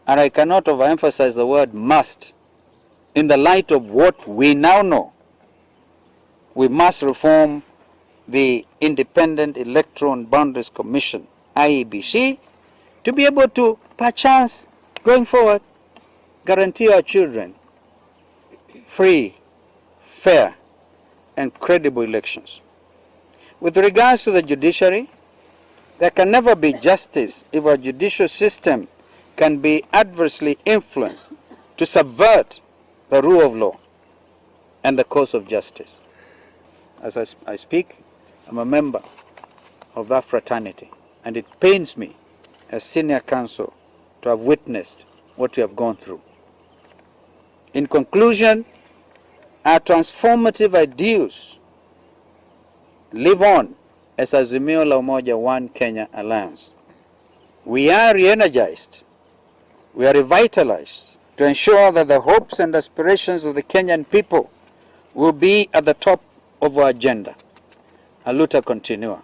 and I cannot overemphasize the word must, in the light of what we now know, we must reform the Independent Electoral and Boundaries Commission, IEBC, to be able to, perchance, going forward, guarantee our children free, fair, and credible elections. With regards to the judiciary, there can never be justice if our judicial system can be adversely influenced to subvert the rule of law and the course of justice. As I speak, I'm a member of that fraternity, and it pains me as senior counsel to have witnessed what we have gone through. In conclusion, our transformative ideals live on as Azimio la Umoja One Kenya Alliance. We are re-energized, we are revitalized to ensure that the hopes and aspirations of the Kenyan people will be at the top of our agenda. A luta continua.